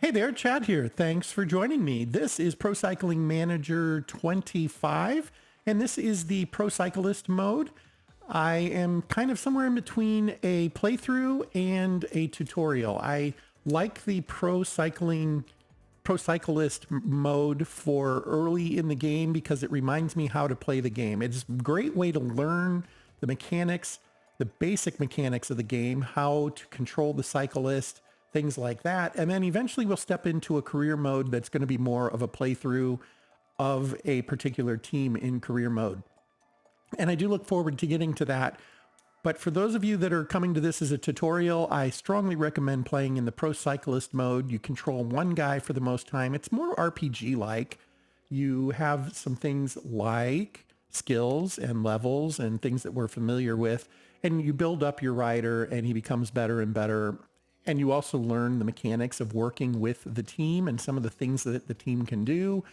Hey there, Chad here. Thanks for joining me. This is Pro Cycling Manager 25, and this is the Pro Cyclist mode. I am kind of somewhere in between a playthrough and a tutorial. I like the Pro Cyclist mode for early in the game because it reminds me how to play the game. It's a great way to learn the mechanics, the basic mechanics of the game, how to control the cyclist, things like that. And then eventually we'll step into a career mode that's going to be more of a playthrough of a particular team in career mode. And I do look forward to getting to that. But for those of you that are coming to this as a tutorial, I strongly recommend playing in the Pro Cyclist mode. You control one guy for the most time. It's more RPG-like. You have some things like skills and levels and things that we're familiar with. And you build up your rider and he becomes better and better. And you also learn the mechanics of working with the team and some of the things that the team can do.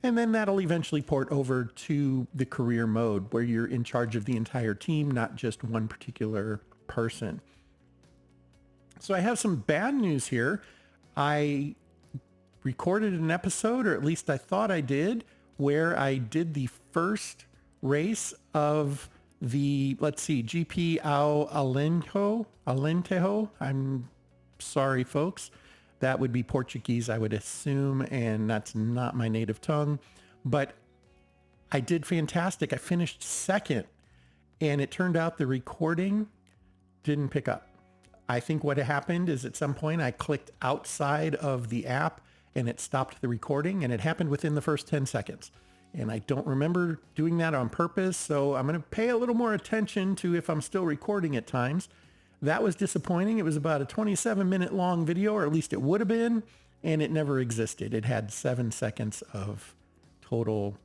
And then that'll eventually port over to the career mode where you're in charge of the entire team, not just one particular person. So I have some bad news here. I recorded an episode, or at least I thought I did, where I did the first race of the, GP ao Alentejo. I'm sorry, folks. That would be Portuguese, I would assume, and that's not my native tongue. But I did fantastic. I finished second, and it turned out the recording didn't pick up. I think what happened is at some point I clicked outside of the app, and it stopped the recording, and it happened within the first 10 seconds. And I don't remember doing that on purpose, so I'm going to pay a little more attention to if I'm still recording at times. That was disappointing. It was about a 27-minute long video, or at least it would have been, and it never existed. It had 7 seconds of total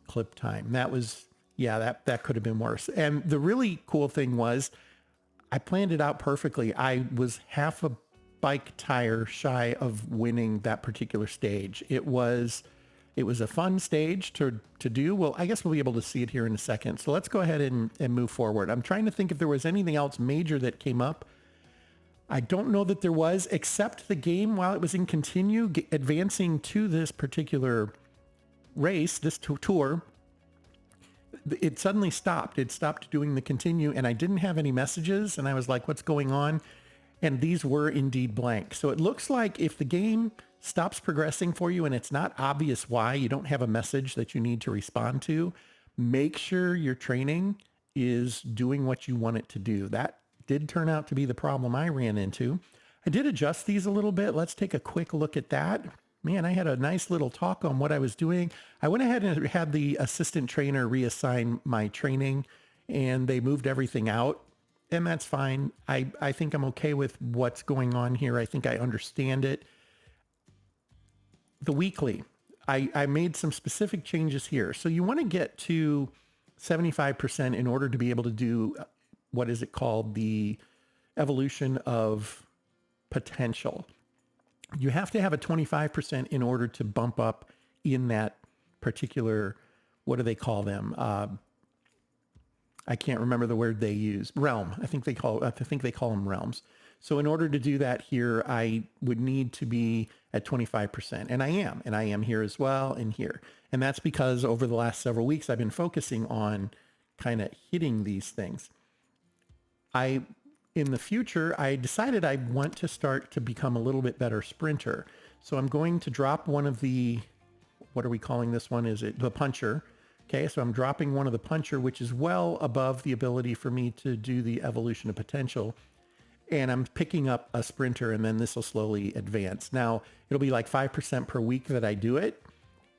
clip time. That was, that could have been worse. And the really cool thing was I planned it out perfectly. I was half a bike tire shy of winning that particular stage. It was a fun stage to do. Well, I guess we'll be able to see it here in a second. So let's go ahead and move forward. I'm trying to think if there was anything else major that came up. I don't know that there was, except the game, while it was in continue, advancing to this particular race, this tour, it suddenly stopped. It stopped doing the continue, and I didn't have any messages, and I was like, what's going on? And these were indeed blank. So it looks like if the game stops progressing for you and it's not obvious why, you don't have a message that you need to respond to, make sure your training is doing what you want it to do. That did turn out to be the problem I ran into. I did adjust these a little bit. Let's take a quick look at that. Man, I had a nice little talk on what I was doing. I went ahead and had the assistant trainer reassign my training, and they moved everything out. And that's fine. I think I'm okay with what's going on here. I think I understand it. The weekly, I made some specific changes here. So you want to get to 75% in order to be able to do, what is it called? The evolution of potential. You have to have a 25% in order to bump up in that particular, what do they call them? I can't remember the word they use. Realm. I think they call them realms. So in order to do that here, I would need to be at 25%. And I am here as well and here. And that's because over the last several weeks, I've been focusing on kind of hitting these things. In the future, I decided I want to start to become a little bit better sprinter. So I'm going to drop one of the, what are we calling this one? Is it the puncher? Okay, so I'm dropping one of the puncher, which is well above the ability for me to do the evolution of potential. And I'm picking up a sprinter, and then this will slowly advance. Now, it'll be like 5% per week that I do it,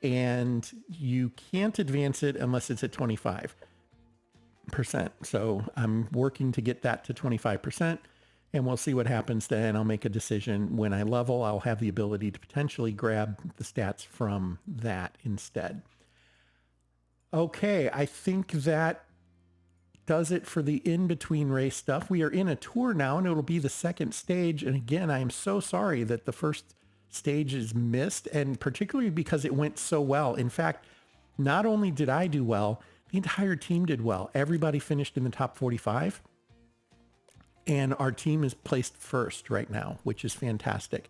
and you can't advance it unless it's at 25%. So I'm working to get that to 25%, and we'll see what happens then. I'll make a decision. When I level, I'll have the ability to potentially grab the stats from that instead. Okay, I think that does it for the in-between race stuff. We are in a tour now, and it'll be the second stage. And again, I am so sorry that the first stage is missed, and particularly because it went so well. In fact, not only did I do well, the entire team did well. Everybody finished in the top 45. And our team is placed first right now, which is fantastic.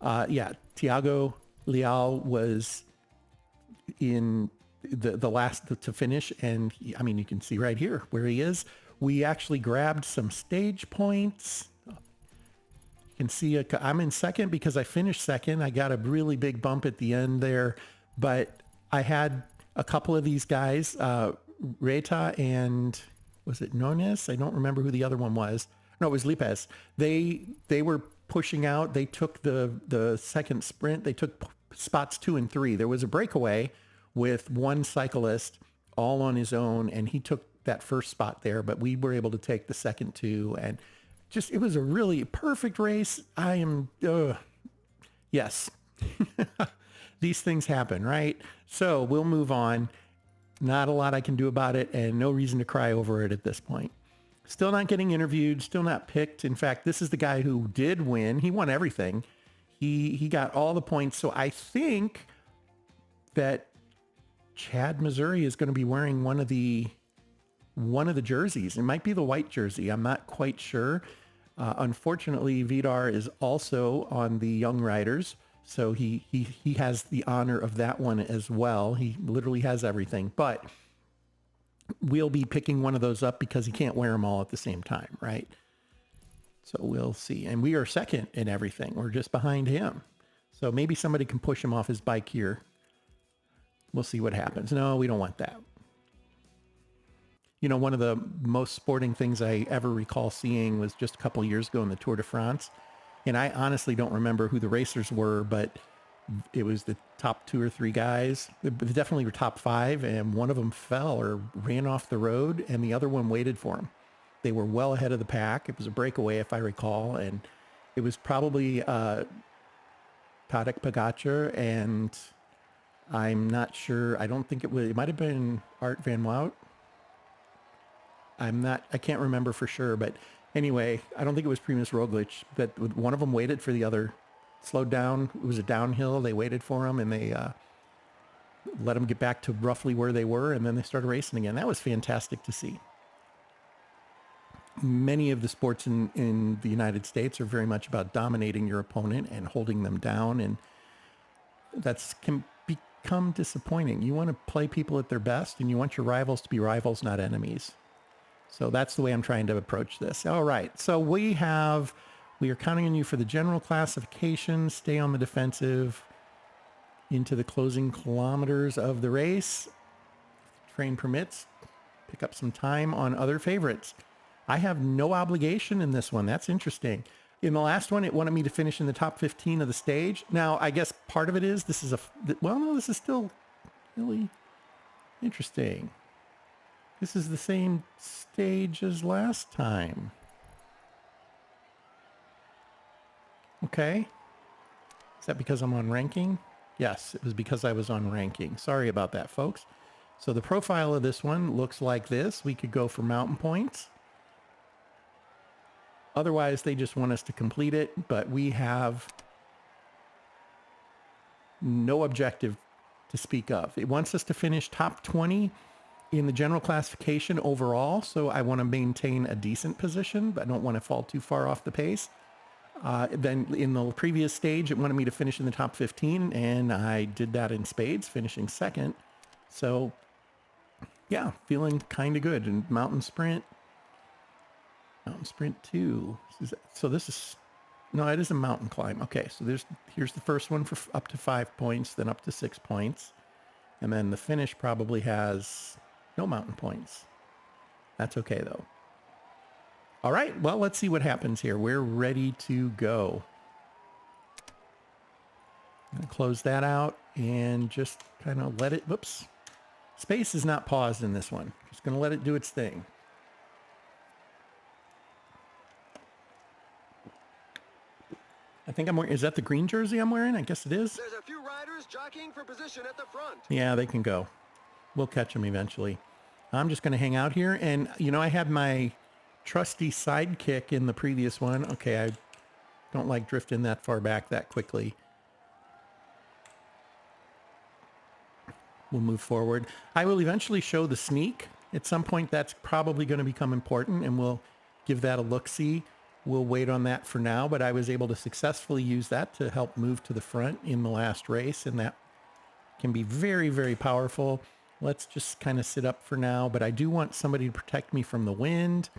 Yeah, Thiago Leal was in the last to finish, and I mean, you can see right here where he is. We actually grabbed some stage points. You can see I'm in second because I finished second. I got a really big bump at the end there, but I had a couple of these guys, Reta and was it Nunes? I don't remember who the other one was. No, it was Lipez. They were pushing out. They took the second sprint. They took spots 2 and 3. There was a breakaway with one cyclist all on his own, and he took that first spot there, but we were able to take the second 2, and just, it was a really perfect race. Yes. These things happen, right? So we'll move on. Not a lot I can do about it, and no reason to cry over it at this point. Still not getting interviewed, still not picked. In fact, this is the guy who did win. He won everything. He got all the points. So I think that Chad, Missouri is going to be wearing one of the jerseys. It might be the white jersey. I'm not quite sure. Unfortunately, Vidar is also on the Young Riders, so he has the honor of that one as well. He literally has everything, but we'll be picking one of those up because he can't wear them all at the same time, right? So we'll see. And we are second in everything. We're just behind him. So maybe somebody can push him off his bike here. We'll see what happens. No, we don't want that. You know, one of the most sporting things I ever recall seeing was just a couple years ago in the Tour de France. And I honestly don't remember who the racers were, but it was the top 2 or 3 guys. They definitely were top 5, and one of them fell or ran off the road, and the other one waited for him. They were well ahead of the pack. It was a breakaway, if I recall, and it was probably Tadej Pogacar, and I'm not sure. I don't think it was. It might have been Art van Wout. I can't remember for sure, but anyway, I don't think it was Primož Roglic, but one of them waited for the other, slowed down. It was a downhill. They waited for him, and they let him get back to roughly where they were, and then they started racing again. That was fantastic to see. Many of the sports in the United States are very much about dominating your opponent and holding them down, and that's can become disappointing. You want to play people at their best, and you want your rivals to be rivals, not enemies. So that's the way I'm trying to approach this. All right. So we are counting on you for the general classification. Stay on the defensive into the closing kilometers of the race. Train permits. Pick up some time on other favorites. I have no obligation in this one. That's interesting. In the last one, it wanted me to finish in the top 15 of the stage. Now, I guess part of it is this is this is still really interesting. This is the same stage as last time. Okay. Is that because I'm on ranking? Yes, it was because I was on ranking. Sorry about that, folks. So the profile of this one looks like this. We could go for mountain points. Otherwise, they just want us to complete it, but we have no objective to speak of. It wants us to finish top 20 in the general classification overall, so I want to maintain a decent position, but I don't want to fall too far off the pace. Then in the previous stage, it wanted me to finish in the top 15, and I did that in spades, finishing second. So, yeah, feeling kind of good. And Mountain Sprint 2. No, it is a mountain climb. Okay, so here's the first one for up to 5 points, then up to 6 points. And then the finish probably has no mountain points. That's okay, though. All right, well, let's see what happens here. We're ready to go. I'm going to close that out and just kind of let it, whoops. Space is not paused in this one. Just going to let it do its thing. I think I'm wearing, is that the green jersey I'm wearing? I guess it is. There's a few riders jockeying for position at the front. Yeah, they can go. We'll catch them eventually. I'm just going to hang out here. And, you know, I had my trusty sidekick in the previous one. Okay, I don't like drifting that far back that quickly. We'll move forward. I will eventually show the sneak. At some point, that's probably going to become important, and we'll give that a look-see. we'll wait on that for now, but I was able to successfully use that to help move to the front in the last race, and that can be very, very powerful. Let's just kind of sit up for now, but I do want somebody to protect me from the wind.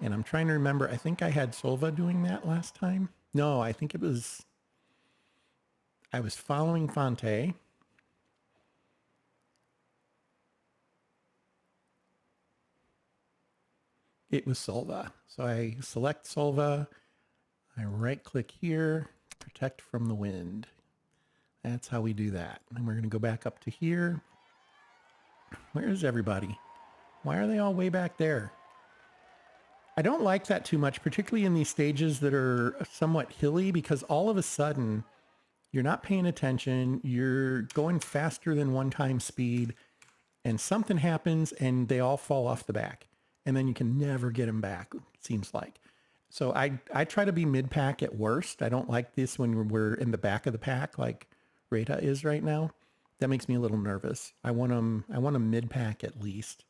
And I'm trying to remember, I think I had Solva doing that last time. No, I think I was following Fonte. It was Solva. So I select Solva. I right click here, protect from the wind. That's how we do that. And we're going to go back up to here. Where is everybody? Why are they all way back there? I don't like that too much, particularly in these stages that are somewhat hilly, because all of a sudden you're not paying attention. You're going faster than 1 time speed, and something happens and they all fall off the back, and then you can never get them back, it seems like. So I try to be mid-pack at worst. I don't like this when we're in the back of the pack like Rita is right now. That makes me a little nervous. I want them mid-pack at least.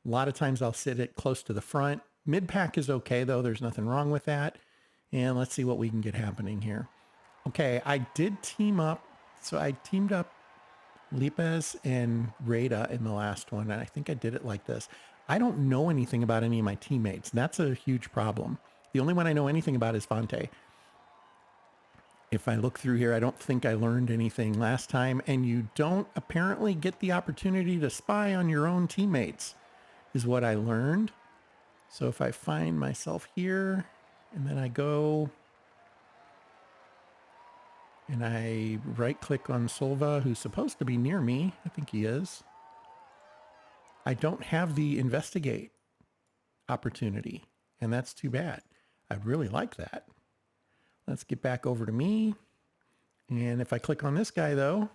A lot of times I'll sit it close to the front. Mid-pack is okay though. There's nothing wrong with that. And let's see what we can get happening here. Okay, I did team up. So I teamed up Lipez and Rada in the last one, and I think I did it like this. I don't know anything about any of my teammates. That's a huge problem. The only one I know anything about is Fonte. If I look through here, I don't think I learned anything last time, and you don't apparently get the opportunity to spy on your own teammates, is what I learned. So if I find myself here, and then I go and I right click on Solva, who's supposed to be near me. I think he is. I don't have the investigate opportunity, and that's too bad. I'd really like that. Let's get back over to me. And if I click on this guy though,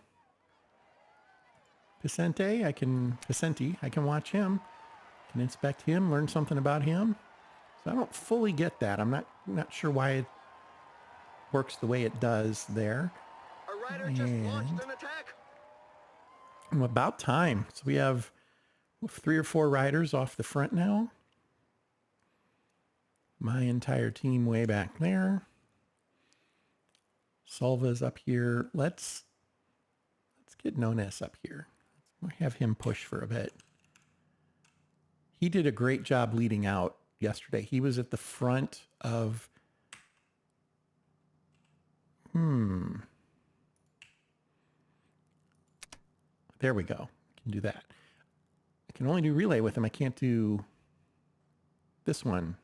Vicente, I can watch him, can inspect him, learn something about him. So I don't fully get that. I'm not sure why it works the way it does there. A rider just launched an attack. About time. So we have 3 or 4 riders off the front now. My entire team way back there. Solva's up here. Let's get Nones up here. Let's have him push for a bit. He did a great job leading out yesterday. He was at the front of There we go. I can do that. I can only do relay with him. I can't do this one.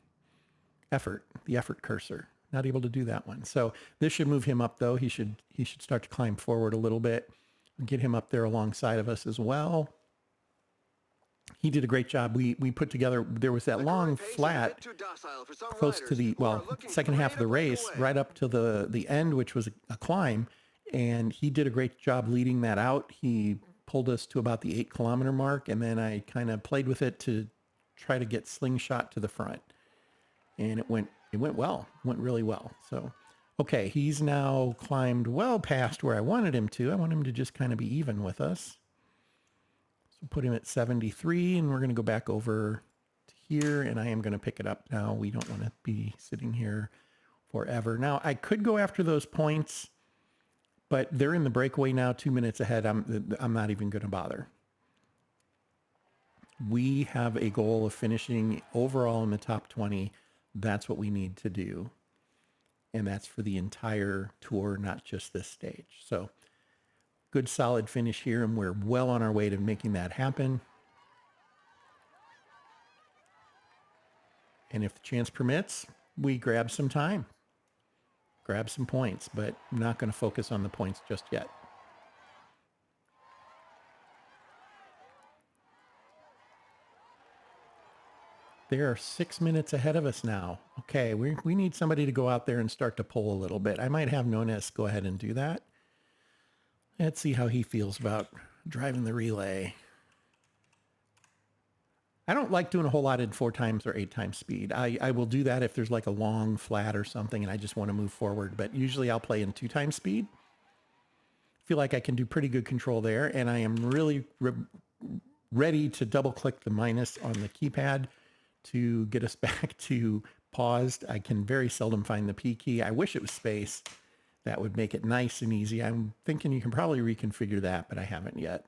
The effort cursor. Not able to do that one. So this should move him up though. He should start to climb forward a little bit. Get him up there alongside of us as well. He did a great job. We put together, there was that long flat close to the, second half of the race, right up to the end, which was a climb. And he did a great job leading that out. He pulled us to about the 8-kilometer mark. And then I kind of played with it to try to get slingshot to the front. And it went well, went really well. So, okay, he's now climbed well past where I wanted him to. I want him to just kind of be even with us. So put him at 73, and we're going to go back over to here, and I am going to pick it up now. We don't want to be sitting here forever. Now, I could go after those points, but they're in the breakaway now, 2 minutes ahead. I'm not even going to bother. We have a goal of finishing overall in the top 20. That's what we need to do. And that's for the entire tour, not just this stage. So good solid finish here, and we're well on our way to making that happen. And if the chance permits, we grab some time, grab some points, but I'm not going to focus on the points just yet. They are 6 minutes ahead of us now. Okay, we need somebody to go out there and start to pull a little bit. I might have Nones go ahead and do that. Let's see how he feels about driving the relay. I don't like doing a whole lot in 4 times or 8 times speed. I will do that if there's like a long flat or something and I just want to move forward. But usually I'll play in 2 times speed. Feel like I can do pretty good control there. And I am really ready to double click the minus on the keypad to get us back to paused. I can very seldom find the P key. I wish it was space. That would make it nice and easy. I'm thinking you can probably reconfigure that, but I haven't yet.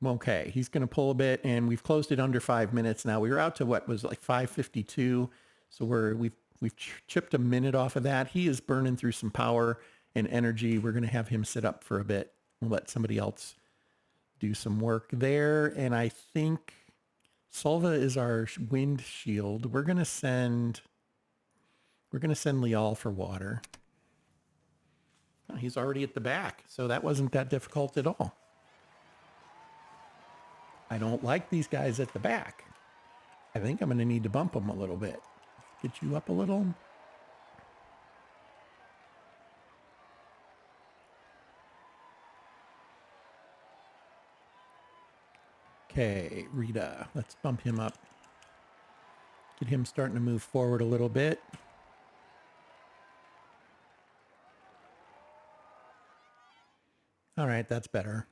Okay, he's going to pull a bit, and we've closed it under 5 minutes now. We were out to what was like 5:52, so we've chipped a minute off of that. He is burning through some power and energy. We're going to have him sit up for a bit. We'll let somebody else do some work there, and I think Solva is our wind shield. We're going to send Lial for water. Oh, he's already at the back, so that wasn't that difficult at all. I don't like these guys at the back. I think I'm going to need to bump them a little bit. Get you up a little. Okay, Rita, let's bump him up. Get him starting to move forward a little bit. All right, that's better.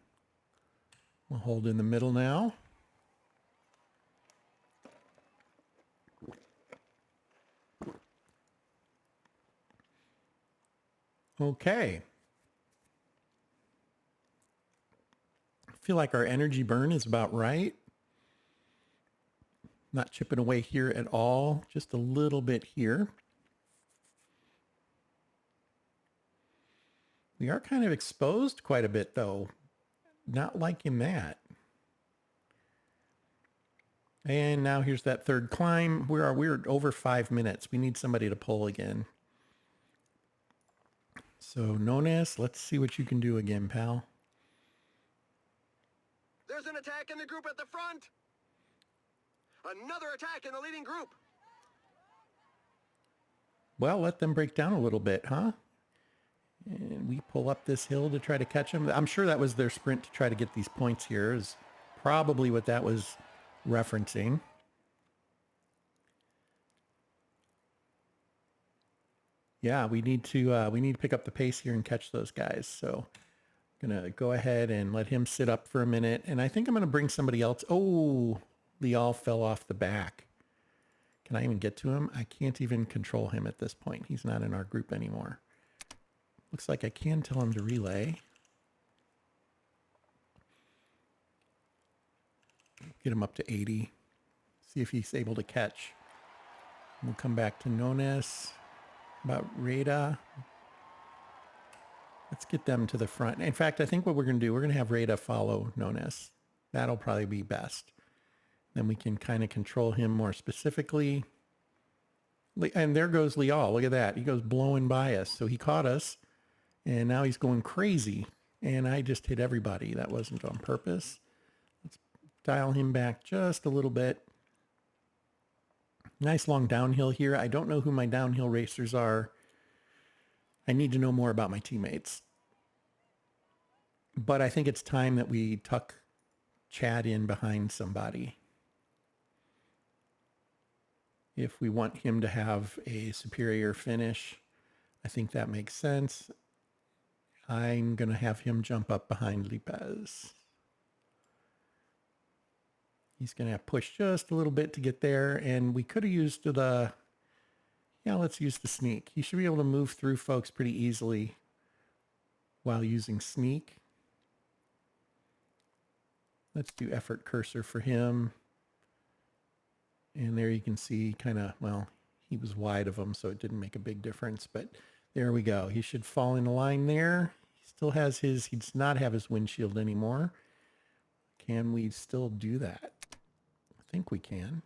We'll hold in the middle now. Okay. I feel like our energy burn is about right. Not chipping away here at all, just a little bit here. We are kind of exposed quite a bit though. Not liking that. And now here's that third climb. We're over 5 minutes. We need somebody to pull again. So Nones, let's see what you can do again, pal. There's an attack in the group at the front. Another attack in the leading group. Well, let them break down a little bit, huh? And we pull up this hill to try to catch them. I'm sure that was their sprint to try to get these points here is probably what that was referencing. Yeah, we need to pick up the pace here and catch those guys. So I'm going to go ahead and let him sit up for a minute. And I think I'm going to bring somebody else. Oh, Lial fell off the back. Can I even get to him? I can't even control him at this point. He's not in our group anymore. Looks like I can tell him to relay. Get him up to 80. See if he's able to catch. We'll come back to Nones. About Rada. Let's get them to the front. In fact, I think what we're going to do, we're going to have Rada follow Nones. That'll probably be best. Then we can kind of control him more specifically. And there goes Lial. Look at that. He goes blowing by us. So he caught us. And now he's going crazy. And I just hit everybody. That wasn't on purpose. Let's dial him back just a little bit. Nice long downhill here. I don't know who my downhill racers are. I need to know more about my teammates. But I think it's time that we tuck Chad in behind somebody. If we want him to have a superior finish, I think that makes sense. I'm going to have him jump up behind Lipez. He's going to have pushed just a little bit to get there. And we could have used let's use the sneak. He should be able to move through folks pretty easily while using sneak. Let's do effort cursor for him. And there you can see he was wide of him, so it didn't make a big difference. But there we go. He should fall in line there. He still has he does not have his windshield anymore. Can we still do that? I think we can.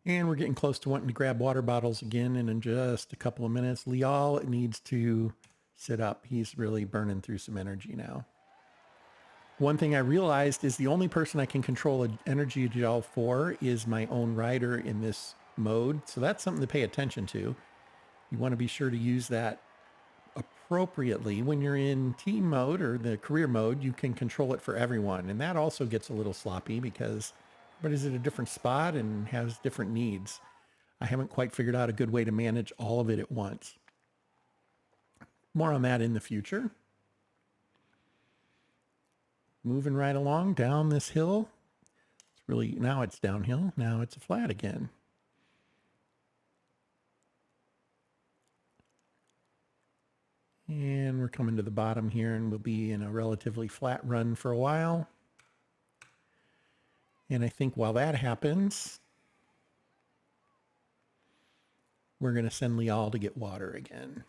And we're getting close to wanting to grab water bottles again. And in just a couple of minutes, Lial needs to sit up. He's really burning through some energy now. One thing I realized is the only person I can control an energy gel for is my own rider in this mode. So that's something to pay attention to. You want to be sure to use that appropriately. When you're in team mode or the career mode, you can control it for everyone. And that also gets a little sloppy because everybody's at a different spot and has different needs. I haven't quite figured out a good way to manage all of it at once. More on that in the future. Moving right along down this hill. Let's really, now it's downhill. Now it's a flat again. And we're coming to the bottom here, and we'll be in a relatively flat run for a while. And I think while that happens, we're going to send Lial to get water again.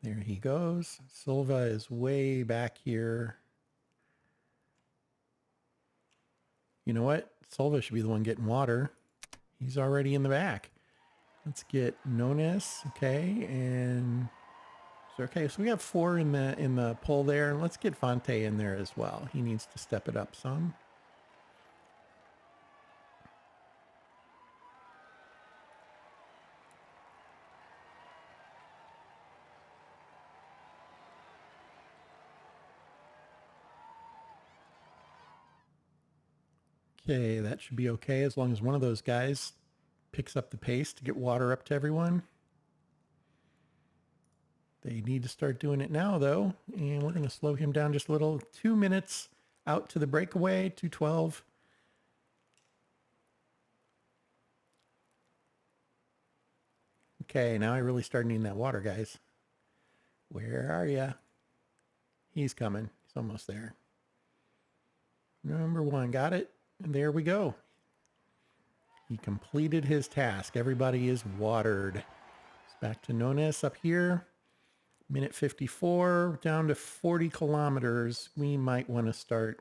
There he goes. Silva is way back here. You know what? Silva should be the one getting water. He's already in the back. Let's get Nones. Okay, and okay, so we have 4 in the pull there. Let's get Fonte in there as well. He needs to step it up some. Okay, that should be okay as long as one of those guys picks up the pace to get water up to everyone. They need to start doing it now, though, and we're going to slow him down just a little. 2 minutes out to the breakaway, 2:12. Okay, now I really start needing that water, guys. Where are ya? He's coming. He's almost there. Number 1, got it. And there we go. He completed his task. Everybody is watered. It's back to Nones up here. Minute 54, down to 40 kilometers. We might want to start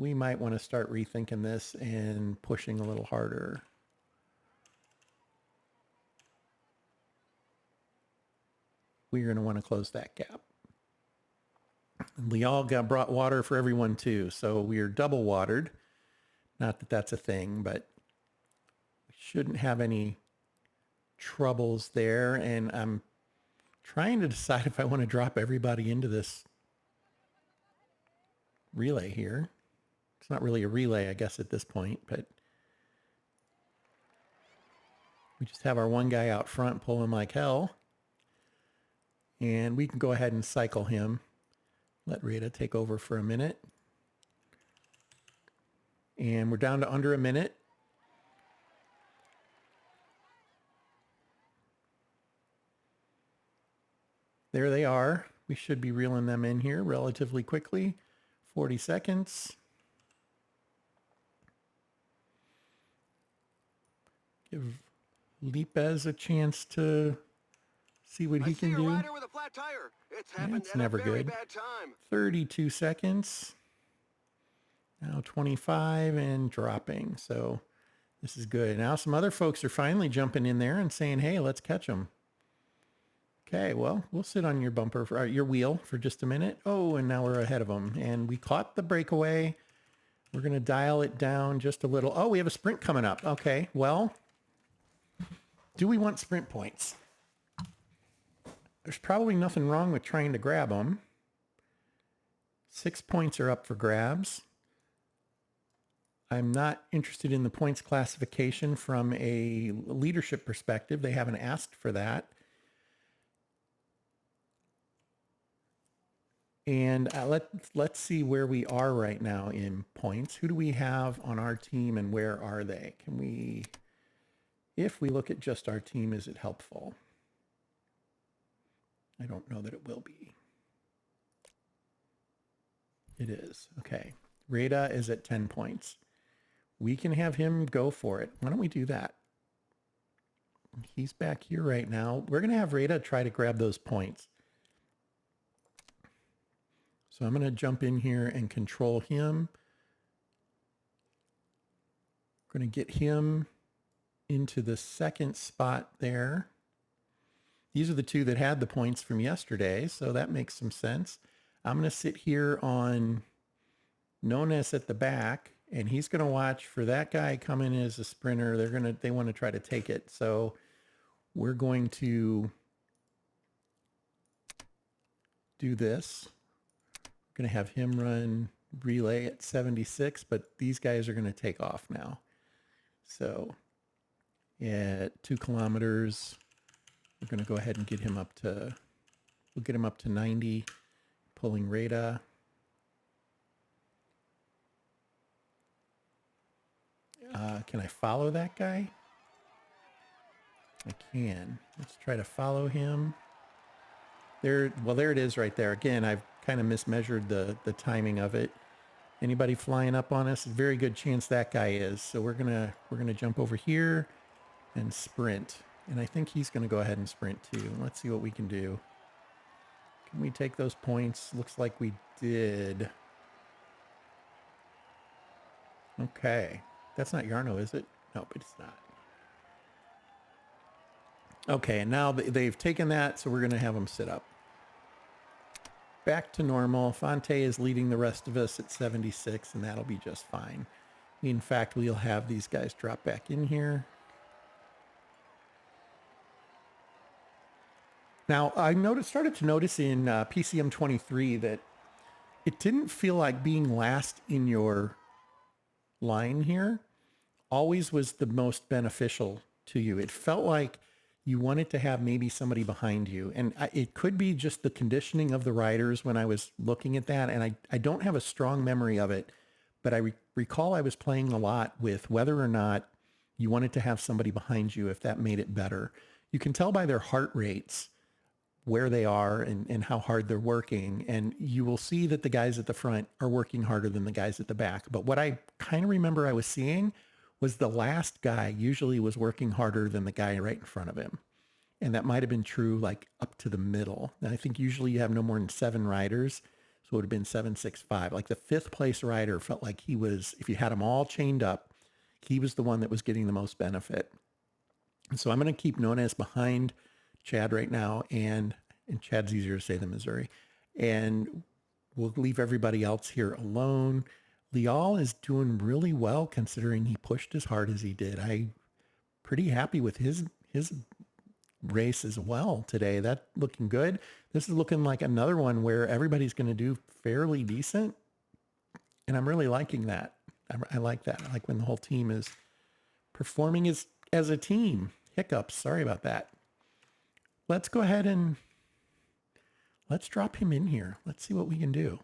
rethinking this and pushing a little harder. We're going to want to close that gap. Lial brought water for everyone too, so we are double watered. Not that that's a thing, but we shouldn't have any troubles there. And I'm trying to decide if I want to drop everybody into this relay here. It's not really a relay, I guess, at this point, but we just have our one guy out front pulling like hell. And we can go ahead and cycle him. Let Rita take over for a minute. And we're down to under a minute. There they are. We should be reeling them in here relatively quickly. 40 seconds. Give Lipez a chance to see what he can do. Rider with a flat tire. It's happened It's at never a very good. bad time. 32 seconds. Now 25 and dropping. So this is good. Now some other folks are finally jumping in there and saying, hey, let's catch them. Okay, well, we'll sit on your bumper, for your wheel for just a minute. Oh, and now we're ahead of them. And we caught the breakaway. We're going to dial it down just a little. Oh, we have a sprint coming up. Okay, well, do we want sprint points? There's probably nothing wrong with trying to grab them. 6 points are up for grabs. I'm not interested in the points classification from a leadership perspective. They haven't asked for that. And let's see where we are right now in points. Who do we have on our team and where are they? Can we, if we look at just our team, is it helpful? I don't know that it will be. It is. Okay. Rada is at 10 points. We can have him go for it. Why don't we do that? He's back here right now. We're going to have Rada try to grab those points. So I'm going to jump in here and control him. We're going to get him into the second spot there. These are the two that had the points from yesterday, so that makes some sense. I'm going to sit here on Nones at the back, and he's going to watch for that guy coming in as a sprinter. They want to try to take it. So we're going to do this. We're going to have him run relay at 76, but these guys are going to take off now. So at 2 kilometers, we're going to go ahead and get him up to, we'll get him up to 90, pulling Rada. Can I follow that guy? I can. Let's try to follow him. There, well, there it is right there. Again, I've kind of mismeasured the timing of it. Anybody flying up on us? Very good chance that guy is. So we're gonna jump over here and sprint. And I think he's gonna go ahead and sprint too. Let's see what we can do. Can we take those points? Looks like we did. Okay. That's not Yarno, is it? Nope, it's not. Okay, and now they've taken that, so we're going to have them sit up. Back to normal. Fonte is leading the rest of us at 76, and that'll be just fine. In fact, we'll have these guys drop back in here. Now, I started to notice in PCM23 that it didn't feel like being last in your line here always was the most beneficial to you. It felt like you wanted to have maybe somebody behind you. And it could be just the conditioning of the riders when I was looking at that. And I don't have a strong memory of it, but I recall I was playing a lot with whether or not you wanted to have somebody behind you if that made it better. You can tell by their heart rates where they are and how hard they're working. And you will see that the guys at the front are working harder than the guys at the back. But what I kind of remember I was seeing was the last guy usually was working harder than the guy right in front of him. And that might have been true like up to the middle. And I think usually you have no more than 7 riders. So it would have been 765. Like the 5th place rider felt like he was, if you had them all chained up, he was the one that was getting the most benefit. And so I'm going to keep Nunez behind Chad right now. And Chad's easier to say than Missouri. And we'll leave everybody else here alone. Leal is doing really well considering he pushed as hard as he did. I'm pretty happy with his race as well today. That's looking good. This is looking like another one where everybody's going to do fairly decent. And I'm really liking that. I like that. I like when the whole team is performing as a team. Hiccups. Sorry about that. Let's go ahead and let's drop him in here. Let's see what we can do.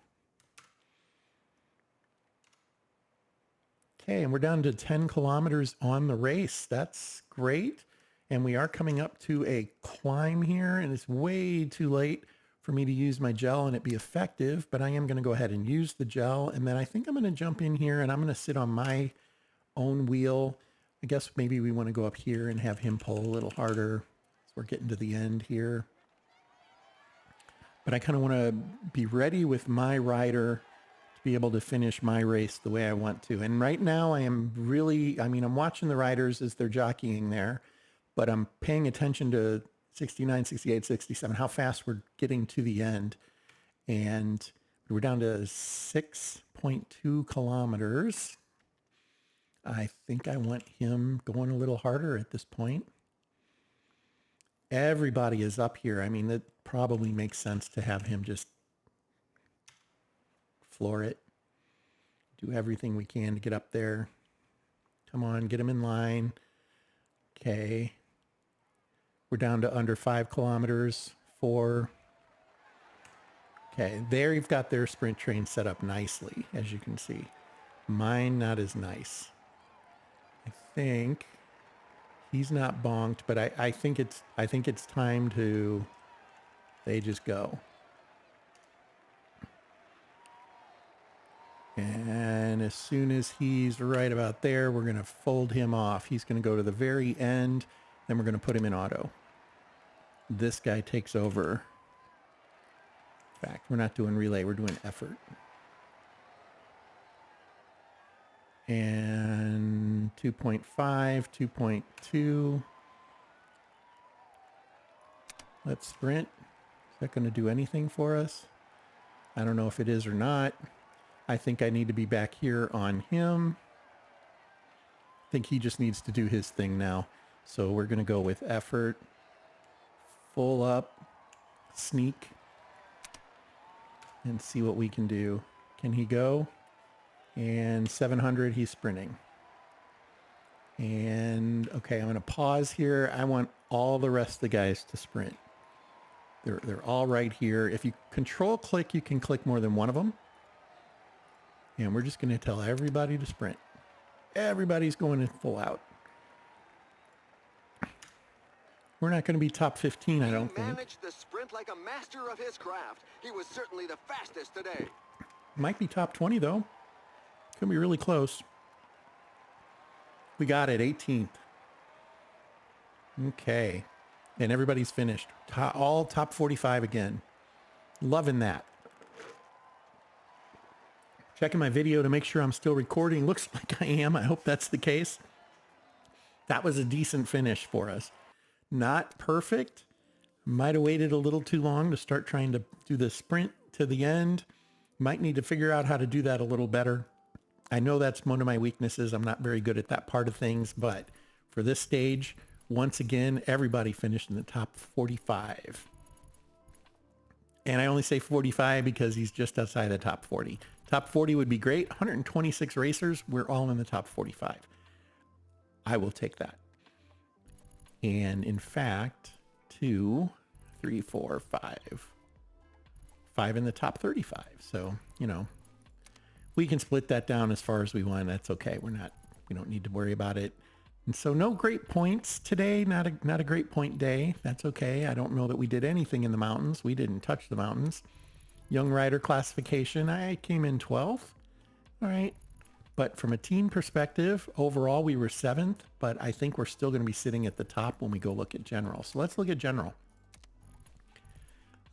Okay, and we're down to 10 kilometers on the race. That's great. And we are coming up to a climb here, and it's way too late for me to use my gel and it be effective, but I am going to go ahead and use the gel. And then I think I'm going to jump in here and I'm going to sit on my own wheel. I guess maybe we want to go up here and have him pull a little harder. So we're getting to the end here. But I kind of want to be ready with my rider to be able to finish my race the way I want to. And right now I am really, I'm watching the riders as they're jockeying there, but I'm paying attention to 69, 68, 67, how fast we're getting to the end. And we're down to 6.2 kilometers. I think I want him going a little harder at this point. Everybody is up here. That probably makes sense to have him just floor it. Do everything we can to get up there. Come on, get him in line. Okay. We're down to under 5 kilometers. 4. Okay, there you've got their sprint train set up nicely, as you can see. Mine not as nice. I think he's not bonked, but I think it's time to they just go. And as soon as he's right about there, we're going to fold him off. He's going to go to the very end. Then we're going to put him in auto. This guy takes over. In fact, we're not doing relay. We're doing effort. And 2.5, 2.2. Let's sprint. Is that going to do anything for us? I don't know if it is or not. I think I need to be back here on him. I think he just needs to do his thing now. So we're going to go with effort, full up, sneak, and see what we can do. Can he go? And 700, he's sprinting. And okay, I'm going to pause here. I want all the rest of the guys to sprint. They're all right here. If you control click, you can click more than one of them. And we're just going to tell everybody to sprint. Everybody's going in full out. We're not going to be top 15, I don't He think. managed the sprint like a master of his craft. He was certainly the fastest today. Might be top 20, though. Could be really close. We got it, 18th. Okay. And everybody's finished. All top 45 again. Loving that. Checking my video to make sure I'm still recording. Looks like I am. I hope that's the case. That was a decent finish for us. Not perfect. Might have waited a little too long to start trying to do the sprint to the end. Might need to figure out how to do that a little better. I know that's one of my weaknesses. I'm not very good at that part of things, but for this stage, once again, everybody finished in the top 45. And I only say 45 because he's just outside the top 40. Top 40 would be great. 126 racers. We're all in the top 45. I will take that. And in fact, 2, 3, 4, 5. 5 in the top 35. So, you know, we can split that down as far as we want. That's okay. We don't need to worry about it. And so no great points today. Not a great point day. That's okay. I don't know that we did anything in the mountains. We didn't touch the mountains. Young rider classification, I came in 12th. All right. But from a team perspective, overall, we were 7th, but I think we're still going to be sitting at the top when we go look at general. So let's look at general.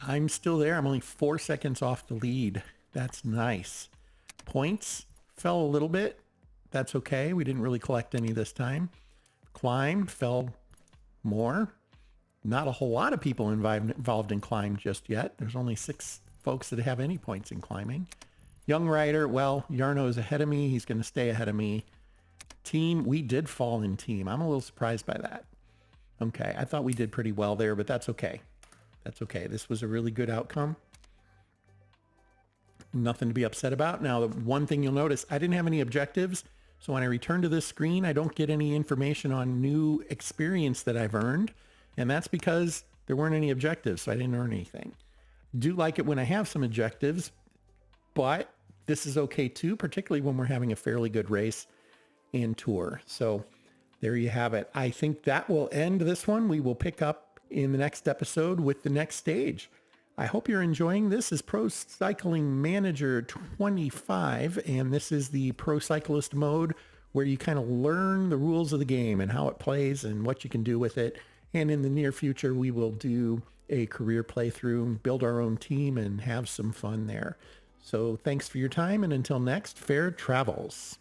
I'm still there. I'm only 4 seconds off the lead. That's nice. Points fell a little bit. That's okay. We didn't really collect any this time. Climb fell more. Not a whole lot of people involved in climb just yet. There's only 6 folks that have any points in climbing. Young rider, well, Yarno is ahead of me. He's going to stay ahead of me. Team, we did fall in team. I'm a little surprised by that. Okay, I thought we did pretty well there, but that's okay. That's okay. This was a really good outcome. Nothing to be upset about. Now, the one thing you'll notice, I didn't have any objectives. So when I return to this screen, I don't get any information on new experience that I've earned. And that's because there weren't any objectives, so I didn't earn anything. Do like it when I have some objectives, but this is okay too, particularly when we're having a fairly good race and tour. So there you have it. I think that will end this one. We will pick up in the next episode with the next stage. I hope you're enjoying this. Is Pro Cycling Manager 25, and this is the Pro Cyclist mode where you kind of learn the rules of the game and how it plays and what you can do with it. And in the near future, we will do a career playthrough, build our own team, and have some fun there. So thanks for your time, and until next, fair travels.